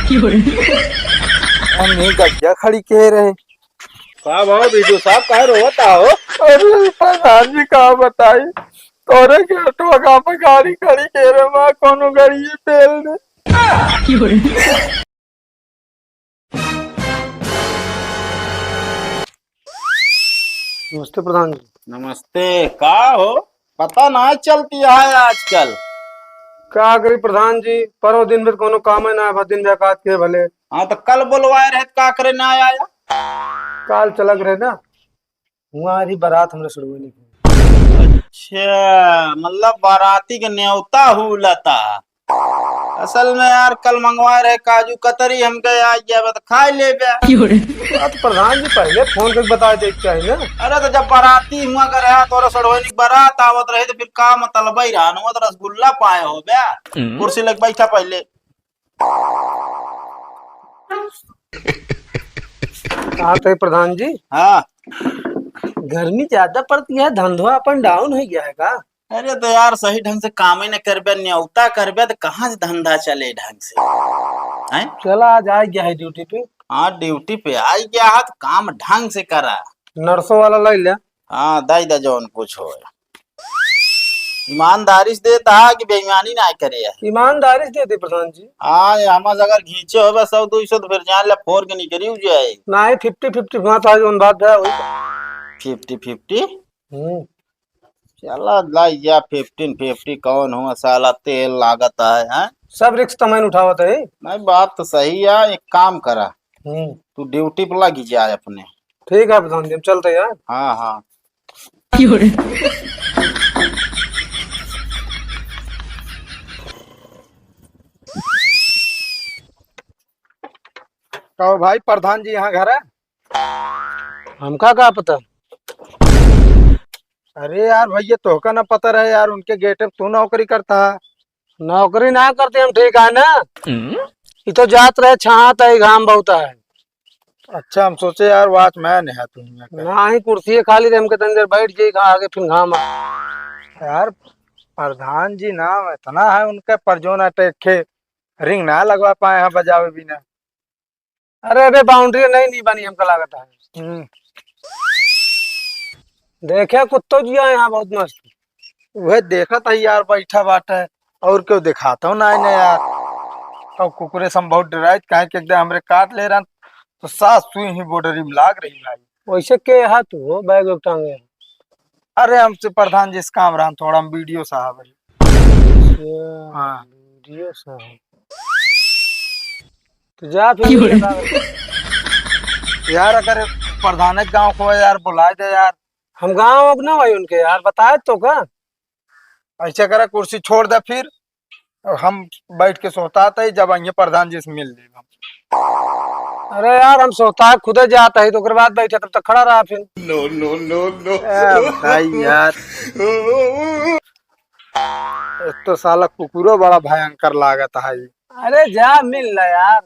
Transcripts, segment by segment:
हम नहीं गड्ढा खड़ी कह रहे। साहब हो बीजू साहब कह रोता हो। अरे प्रधान जी कहा बताई तोरे के टोका पे गाड़ी खड़ी कह रहे मैं कोनो गाड़ी पेल दे। नमस्ते प्रधान जी। नमस्ते। का हो पता ना चलती है आजकल। का करी प्रधान जी परो दिन में कोनो काम है ना दिन जाकात के भले। हाँ तो कल बुलवाए रहे का करे ना आया। काल चलक रहे ना वहाँ आधी बारात हमने शुरू नहीं की। अच्छा मतलब बाराती के न्योता हुलता। असल में यार कल मंगवाए रहे काजू कतरी हम गए आज गया तो खा ले गया। तो प्रधान जी पहले फोन करके बता दे चाहिए ना। अरे तो जब बाराती हुआ करे तो सड़ोनी बारात आवत रहे तो फिर का मतलब ही रहा तो रसगुल्ला पाए हो गया। कुर्सी लग बैठा पहले। हाँ तो प्रधान जी हाँ गर्मी ज्यादा पड़ती है धंधुआ अपन डाउन हो गया है का। अरे तो यार सही ढंग से काम ही न करबे न्योता करबे तो कहाँ से धंधा चले ढंग से हैं? चला आज आ गया है ड्यूटी पे। हाँ ड्यूटी पे आई गया है तो काम ढंग से करा। नर्सों वाला ले लिया। हाँ दई द जौन कुछ हो ईमानदारी से देता है कि बेईमानी ना करे है। ईमानदारी से देते प्रधान जी। हाँ हम अगर घींचे हो 100-200 तो फिर जान ले फोर के निकली जाए। ना ही 50-50 वहाँ तो आज उन बात है वही। 50-50 चला लाई जा 15-50 कौन हुआ साला तेल लागत है। सब रिक्स तमैन उठावत है। नहीं बात तो सही है। एक काम करा तू ड्यूटी पर लगी जाए अपने। ठीक है प्रधान जी हम चलते यार। हाँ हाँ तो भाई प्रधान जी यहाँ घर है। हमका क्या पता। अरे यार भैया तो का ना पता रहे यार उनके गेट पे तू नौकरी करता है। नौकरी ना करते हम ठीक है ना। ये तो जात रहे छात है घाम बहुत है। अच्छा हम सोचे यार वॉचमैन है तुम ना ही कुर्सी खाली हम के अंदर बैठ जाए आगे फिर घाम यार। प्रधान जी नाम इतना है उनका पर जो ना टेखे रिंग ना लगवा पाए हैं बजावे बिना। अरे अरे बाउंड्री नहीं बनी हमको लागत है। देखे कुत्तो जी यहाँ बहुत मस्त। वह देखा था यार बैठा बाटा है और क्यों दिखाता हूँ ना यार। और कुकुरे से हम बहुत डराए कहे कि एकदम हमरे काट ले रहा तो सास सुई ही बॉर्डरी में लाग रही भाई। वैसे के है तू बैग टांगे। अरे हमसे प्रधान जी इस काम रहा थोड़ा हम वीडियो साहब है। हाँ वीडियो साहब तो जा फिर यार अगर प्रधान गांव को यार बुलाए दे यार। हम गांव अब ना भाई उनके यार बताए तो का। ऐसे करे कुर्सी छोड़ दे फिर हम बैठ के सोता था जब आइए प्रधान जी से मिल लेगा। अरे यार हम सोता खुद जाता है तो बाद बैठे तब तक खड़ा रहा फिर। नो नो नो नो भाई यार तो साला कुकुरो बड़ा भयंकर लागत है। अरे जा मिल ला यार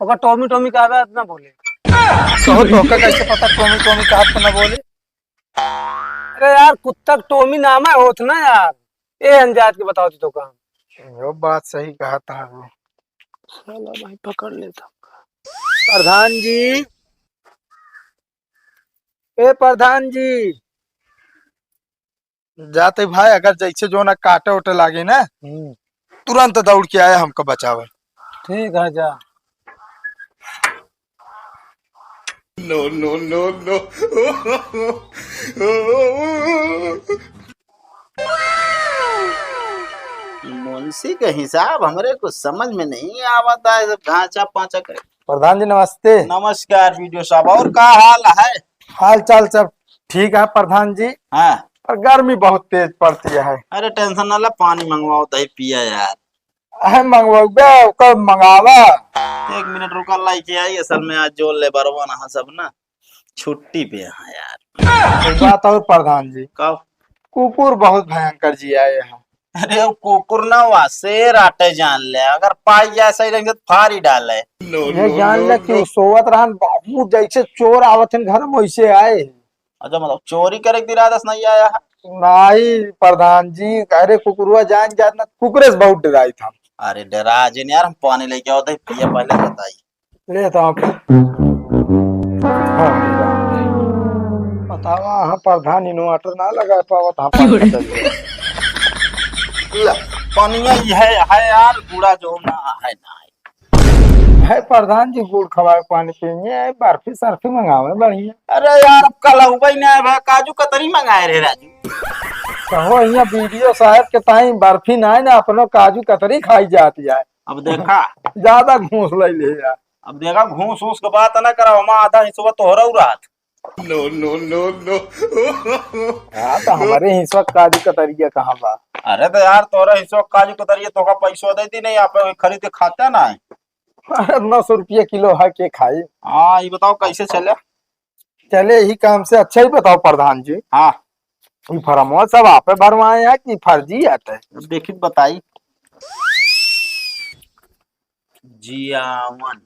ओका टॉमी टॉमी का बात ना बोले। तो का कैसे पता टॉमी टॉमी का तो ना बोले। अरे यार कुत्ता टॉमी नाम है होत ना यार ये अंजात के बताओ तो का। वो बात सही कहा था वो। साला भाई पकड़ लेता। प्रधान जी ए प्रधान जी जाते भाई अगर जैसे जो ना काटे उटे लागे ना तुरंत दौड़ के आया हमको बचावे। ठीक है जा। नो नो नो नो मुंशी का हिसाब हमरे कुछ समझ में नहीं आवता है। सब ढांचा पांचा करे। प्रधान जी नमस्ते। नमस्कार वीडियो साहब और का हाल है। हाल चाल सब ठीक है प्रधान जी। हाँ पर गर्मी बहुत तेज पड़ती है। अरे टेंशन ना ला पानी मंगवाओ दही पिया यार। मंगवा मंगावा 1 मिनट रुका लाई के आई। असल में आज जोल ले बरवन हाँ सब ना छुट्टी पे है यार। एक बात और प्रधान जी कब कुकुर बहुत भयंकर जी आए यहाँ। अरे वो कुकुर ना हुआ शेर आटे जान ले अगर पाई जाए सही रहेंगे तो फाड़ ही डाले। ये जान ले कि सोवत रहन बहुत जैसे चोर आवत हैं घर में वैसे आए। अच्छा मतलब चोरी करे के इरादा से नहीं आया है। नहीं प्रधान जी अरे कुकुरुआ जान जात ना कुकुरे से बहुत डराई था। अरे डरा जिन यार, हम पानी लेके आओ, भैया पहले बताइए। लेता हूँ फिर। बतावा हाँ प्रधान इन्वर्टर ना लगा पावत हाँ पानी खत्म हो गया। ला, पानिया है यार, कूड़ा जो ना है ना है। है प्रधान जी गुड़ खवाए पानी पियेंगे है बर्फी सर्फी मंगावे बढ़िया। अरे यार अब कल हुआ ही ना है भाई, काजू कतरी मंगाए रे राजू। कहो यहाँ वीडियो साहब के ताई बर्फी ना है ना अपनो काजू कतरी खाई जाती है। अब देखा, ज्यादा घूस ले यार। अब देखा घूस घूस के बात ना करा, हम आधा हिस्सा तो हो रहा रात। हाँ तो हमारे हिस्सा काजू कतरिया कहाँ बा। अरे तो यार तोरा हिस्सा काजू कतरी तो का पैसा देती नहीं, आप खरीद के खाता ना है। 900 रुपये किलो है के खाई। हाँ ये बताओ कैसे चले। चले यही काम से अच्छा ही बताओ प्रधान जी। हाँ ये फरमो सब आपे भरवाए हैं कि फर्जी आते हैं। अब देखी बताई। जियावन,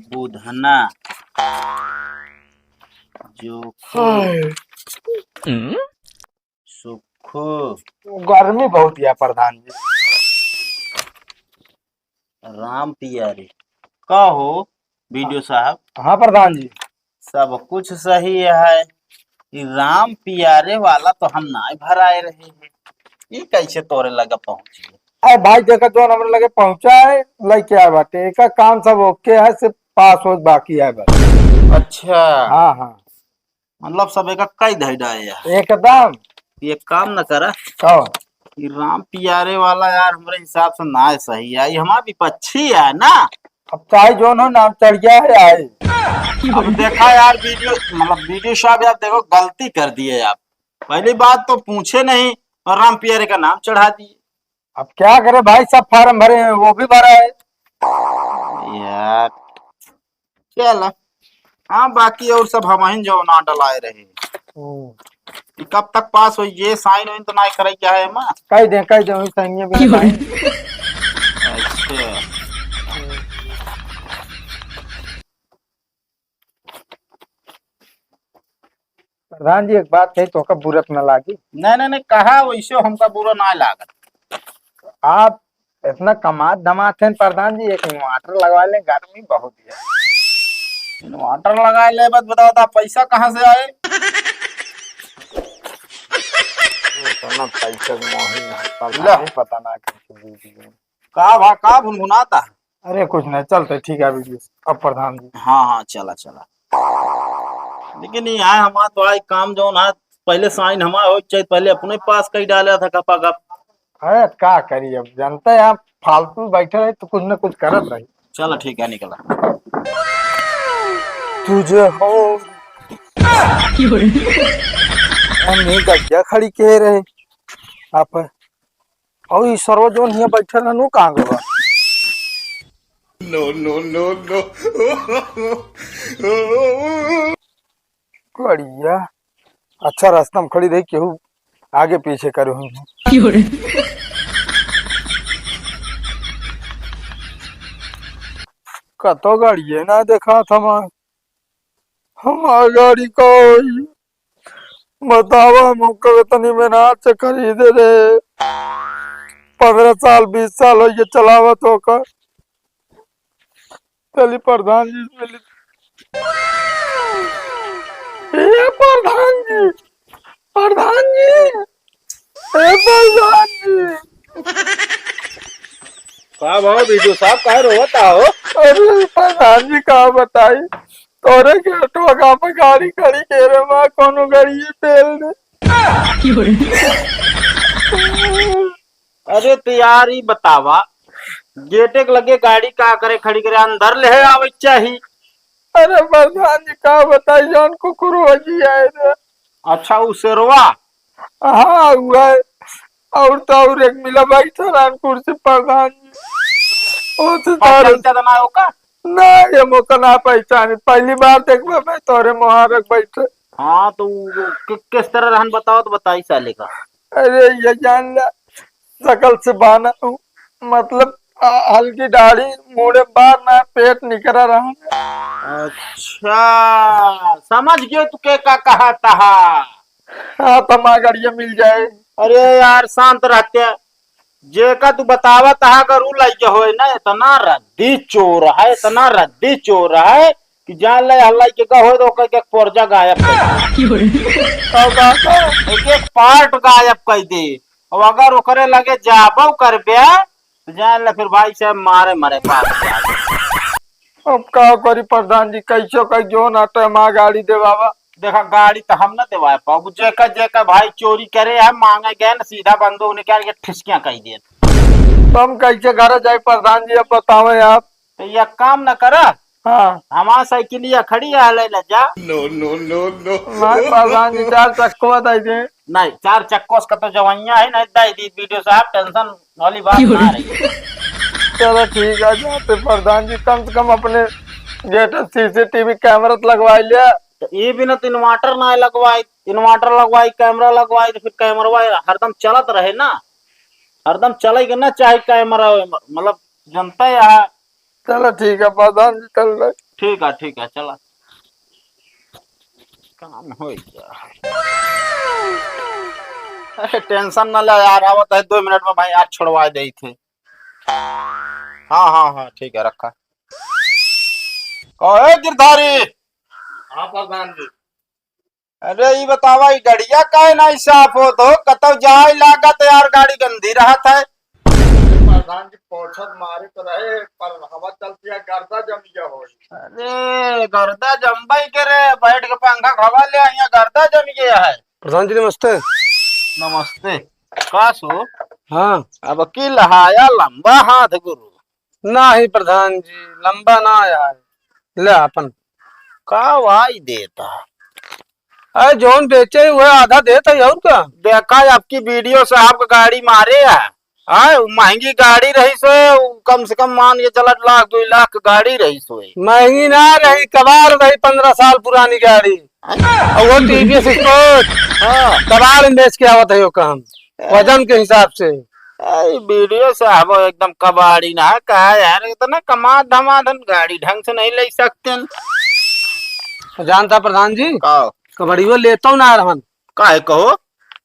बुधना, जोखो, सुखो, गर्मी बहुत है प्रधान जी। राम पियारी का हो वीडियो साहब। हाँ प्रधान जी। सब कुछ सही है, ये राम पियारे वाला तो हम ना भराए रहे हैं, ये कैसे तोरे लगा पहुंची। अरे भाई देखा जो हमारे लगे पहुंचा है लेके आए बाटे एक काम सब ओके है सिर्फ पासवर्ड बाकी है बस। अच्छा हाँ हाँ मतलब सब एक कई धैडा है यार। एकदम। ये काम न करा, कहो ये राम पियारे वाला यार हमारे हिसाब से ना है सही है, ये हमारा विपक्षी है ना। अब चाहे जो हो नाम चढ़ गया है आए। अब देखा यार वीडियो, मतलब वीडियो साहब यार देखो गलती कर दिए आप, पहली बात तो पूछे नहीं और राम पियारे का नाम चढ़ा दिए। अब क्या करे भाई सब फार्म भरे हैं वो भी भरा है। यार चल, हाँ बाकी और सब हम जो ना डलाए रहे, ये कब तक पास हो, ये साइन वाइन तो ना करे क्या है माँ। कह दे वही सही भी नहीं। अच्छा प्रधान जी एक बात कही तो का बुरत न लागी। नहीं नहीं नहीं, कहा वैसे हमका बुरा ना लागत। आप इतना कमात धमात हैं प्रधान जी एक इन्वर्टर लगवा लें गर्मी बहुत है। इन्वर्टर लगा ले, बस बताओ था पैसा कहाँ से आए। इतना पैसा मोही है, प्रधान ला। जी पता ना कैसे। का भुनभुनाता। अरे कुछ नहीं चलते ठीक है वीडियो अब प्रधान जी। हाँ हाँ चला चला, लेकिन यहाँ हमारा थोड़ा एक काम जो ना, पहले साइन हमारा हो चाहिए, पहले अपने पास कहीं डाला था गपा गप। अरे क्या करिए अब जनता है आप फालतू बैठे रहे तो कुछ न कुछ करत रही। चलो ठीक है निकला। तुझे हो नहीं गड्ढा खड़ी के रहे आप और ये सर्वजोन यहाँ बैठे रहनु कहाँ गवा। बढ़िया अच्छा रास्ता में खड़ी रही केहू आगे पीछे करे हुए। कतो गाड़ी है ना देखा था हमारा गाड़ी को बतावा मुझको इतनी मेहनत से खरीदे रे 15 साल 20 साल हो ये चलावत होकर। चली प्रधान जी मिली। ए प्रधान जी प्रधान जी ए प्रधान जी। का भाव वीडियो साहब कह रोता हो। अरे प्रधान जी का बताई तोरे के टोका पे गाड़ी खड़ी के रे मां कोनो गाड़ी तेल दे। अरे तैयारी बतावा, गेटे के लगे गाड़ी का करे खड़ी करे, अंदर ले आवे चाहिए। अरे प्रधान जी का बताई जान कुकुर जी आए थे। अच्छा उसेरवा। हाँ हुआ है और तो और एक मिला बैठा रान कुर्सी प्रधान जी ओ तो तारे का ना ये मौका ना पहचाने पहली बार देखबा मैं तोरे मुहारक बैठे। हाँ तो किस तरह रहन बताओ तो बताई साले का। अरे ये जान ला शकल से बाना हूँ मतलब हल्की दाढ़ी मुड़े बार ना पेट निकल रहा। अच्छा समझ गयो तू के का कहा था। हाँ तमा गाड़िया मिल जाए। अरे यार शांत रहते, जे का तू बतावा तहा का रू लइके होए ना, इतना रद्दी चोर है कि जान ले हल्ला के का होए तो ओकर के पुर्जा गायब कर दे। एक एक पार्ट गायब कर दे। और अगर ओकरे लगे जाबो करबे तो जान ले फिर भाई से मारे मरे पास। अब का करी प्रधान जी, कैसो कई जो नाटे माँ गाड़ी दे बाबा। देखा गाड़ी तो हम ना देवा पाऊ, जेका भाई चोरी करे है मांगे गए ना सीधा बंदूक निकाल के ठिसकियां कही दे। तो हम कैसे घर जाए प्रधान जी, अब बताओ आप। तो यह काम न करा, हाँ हमारा साइकिलिया खड़ी है ले ले जा। नहीं प्रधान जी, 4 चक्को बताई दे। नहीं 4 चक्कोस का तो जवाइया है ना, दाई दी वीडियो साहब, टेंशन वाली बात ना रही। चलो ठीक है, जाते प्रधान जी, कम से कम अपने गेट सीसीटीवी कैमरा तो लगवा लिया। तो ये भी ना तो इन्वर्टर ना लगवाई कैमरा लगवाई, तो फिर कैमरा हरदम चलत रहे ना, हरदम चलेगा ना, चाहे कैमरा मतलब जनता है। चलो ठीक है प्रधान जी, चल रहे। ठीक है चला, काम हो गया। अरे टेंशन न ले यार, आवत है 2 मिनट में भाई, आज छोड़वा दे थे। हाँ ठीक है, रखा। कहे गिरधारी। हाँ प्रधान जी। अरे ये बतावा, ये गड़िया काहे नहीं साफ हो तो कतौ जाए लागत यार, गाड़ी गंदी रहा था। प्रधान जी पोछत मारे तो रहे, पर हवा चलती है, गर्दा जम गया हो। अरे गर्दा जम्बाई के रे, बैठ के पंखा हवा ले आई, गर्दा जम गया है। प्रधान जी नमस्ते। नमस्ते। कासो हाँ अब की लहाया लंबा हाथ गुरु। ना ही प्रधान जी, लंबा ना यार, ले अपन का वाई देता। अरे जोन बेचे हुए आधा देता है और क्या। देखा आपकी वीडियो से आपका गाड़ी मारे है। हाँ महंगी गाड़ी रही सो, कम से कम मान के चला 1-2 लाख गाड़ी रही सो। महंगी ना रही, कबाड़ रही, 15 साल पुरानी गाड़ी, और वो टीवीएस स्पोर्ट। हाँ कबाड़ में बेच के आवत है, काम वजन के हिसाब से। वीडियो से अब एकदम कबाड़ी ना कहा यार, इतना कमा धमाधम गाड़ी ढंग से नहीं ले सकते। जानता प्रधान जी, का कबड़ियो लेता हूँ ना रहन। काहे कहो,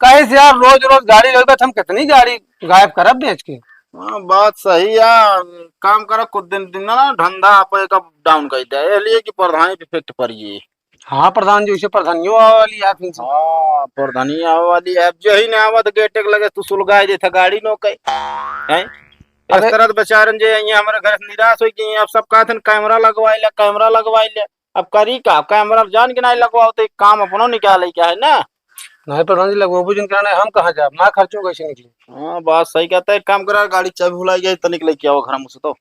कहे से यार रोज रोज गाड़ी ले, हम कितनी गाड़ी गायब करब बेच के। हाँ बात सही है। काम करो कुछ दिन ना धंधा आप एक डाउन कर दे, इसलिए कि प्रधानी इफेक्ट पड़ी। हाँ प्रधान जी, उसे प्रधानियों वाली ऐप इनसे। हाँ प्रधानी वाली ऐप जो ही ना आवत गेटे लगे तू सुलगाई देता गाड़ी नो कई है। इस तरह बेचारन जे यहाँ हमारे घर से निराश हो गई, अब सब कहते कैमरा लगवाई ले। अब करी का, कैमरा जान के नहीं लगवाओ तो काम अपनो निकाले क्या है ना। नहीं प्रधान जी, लगवाबू जिन कराना है, हम कहाँ जाए, माँ खर्चों कैसे निकले। हाँ बात सही कहता है, एक काम करा, गाड़ी चाबी भुलाई गई तो निकले क्या वो घर मुझसे तो।